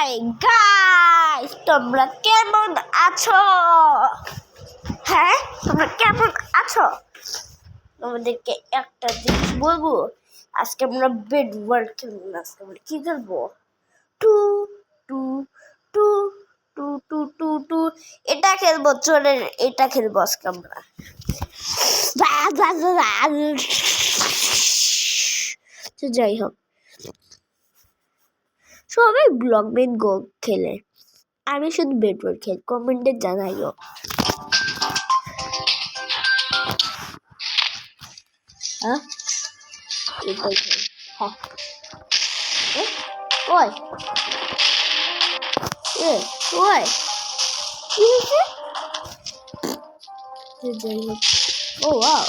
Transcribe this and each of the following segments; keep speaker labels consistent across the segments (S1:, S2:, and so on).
S1: Hi guys, তোমরা কেমন আছো? হ্যাঁ, তোমরা কেমন আছো? তোমাদেরকে একটা জিনিস বলবো। আজকে আমরা বেড ওয়ার্ল্ড খেলবো না। আজকে আমরা কি খেলবো? টু টু টু টু টু টু টু এটা খেলবো। চোরের এটা খেলবো আজকে আমরা। তো যাই হোক, সবাই ব্লক বেড গো খেলে, আমি শুধু বেড ওয়ার্ল্ড খেলি। কমেন্টে জানাইও। হ্যাঁ, এটাই খেলি। হ্যাঁ, ওই ওই কি হয়েছে? যাই হোক, ও ওয়াও,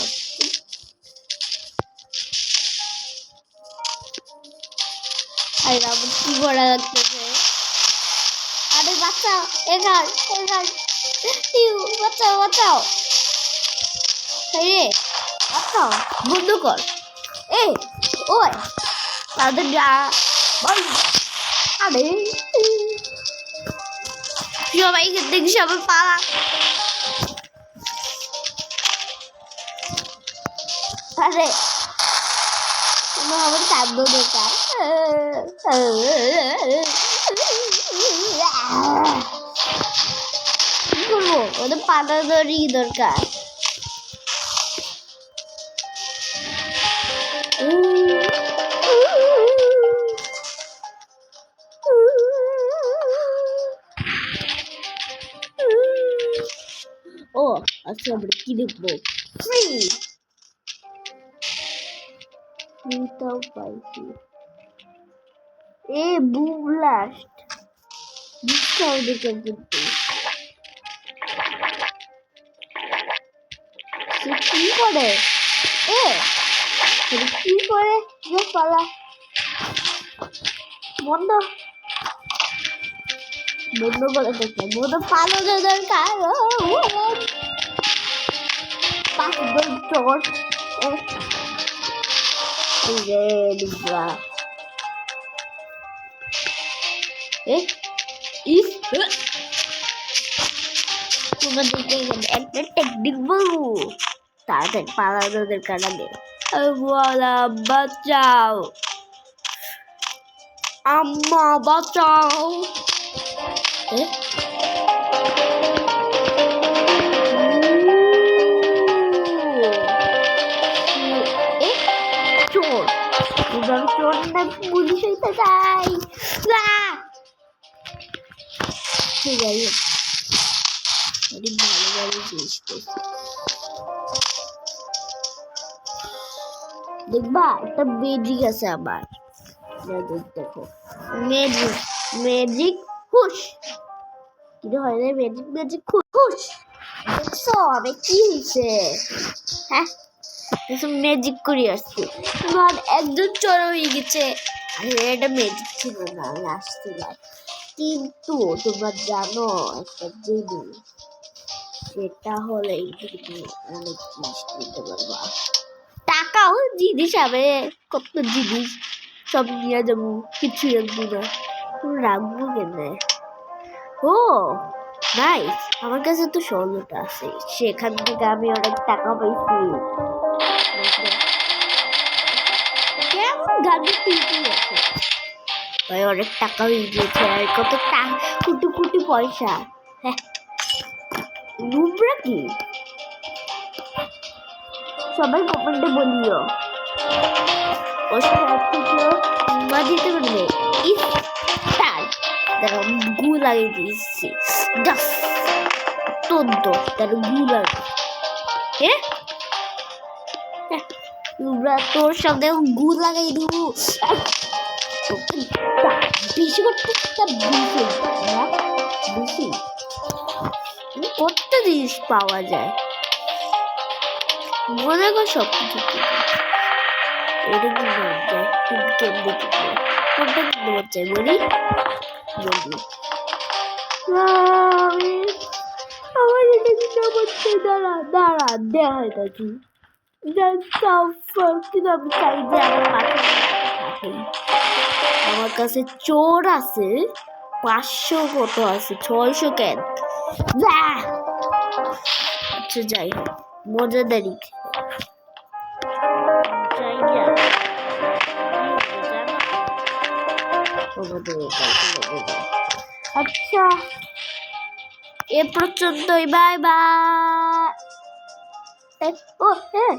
S1: আরে আমার কি করা লাগতেছে? আরে বাঁচাও, এগার বাঁচাও বাঁচাও, রে বাঁচাও, বন্ধ কর। ওই তাদের যা বল। আরে সবাই দেখি, সবাই পালা। আরে আমার কাঁদবো দরকার। কি করবো? ওদের পাতা দড়ি দরকার। ও আচ্ছা, আমরা কি দেখবো? ফ্রি তাও পাইছি। বুম ব্লাস্ট দিচ্ছাও দেখে, কিন্তু সে কি করে? কি করে যে পালা বন্ধ বন্ধ করে দেখে বন্ধ পালানো দরকার। পাঁচজন চোর তোমাদেরকে একটা টেকনিক বলবো, তাড়াতাড়ি পালানো দরকার। বাঁচাও আম্মা, বাঁচাও। চোর চোর না, পুলিশ হইতে চাই। যাই হোক, ভালো ভালো জিনিস দেখবা। একটা ম্যাজিক আছে আমার, দেখো। ম্যাজিক হুশ, কি হয় রে? ম্যাজিক হুশ। দেখছো আমি কি হয়েছে? হ্যাঁ, ম্যাজিক করে আসছি। তোমার একজন চোর হয়ে গেছে। এটা ম্যাজিক ছিল না, আসছিলাম। কিন্তু তোমরা জানো একটা জিনিস, সেটা হলে অনেক জিনিস নিতে পারবা। টাকাও জিনিস হবে, কত জিনিস সব নিয়ে যাবো, কিছু রাখবো না। রাখবো কেনে? ও নাইস, আমার কাছে তো 16টা আছে। সেখান থেকে আমি অনেক টাকা পাইছি। কেমন গাড়ি কিনতে আছে ভাই, অনেক টাকা হয়ে গিয়েছে। আর কত কোটি পয়সা। হ্যাঁ, নুবরা কি? সবাই কমেন্টে বলিও। ওর সাথে মা দিতে পারবে। দেখো, গু লাগিয়ে দিয়েছি। তার গু লাগে। তোর সাথে গু লাগাই দিব। বেশি করতে বেশি কত জিনিস পাওয়া যায় মনে কর, সব কিছু। এটা কি যায়? কেমনি কোনটা কিনতে পারছে বলি? আমার এটা কিনতে পারছে। দাঁড়া দেওয়া এটা কি? কিন্তু আমি চাই যে আমার কাছে চোর আছে, 500 কত আছে, 600 কেন? আচ্ছা যাই হোক, মজাদারি জায়গা আচ্ছা এ পর্যন্তই, বাই বাই। ও হ্যাঁ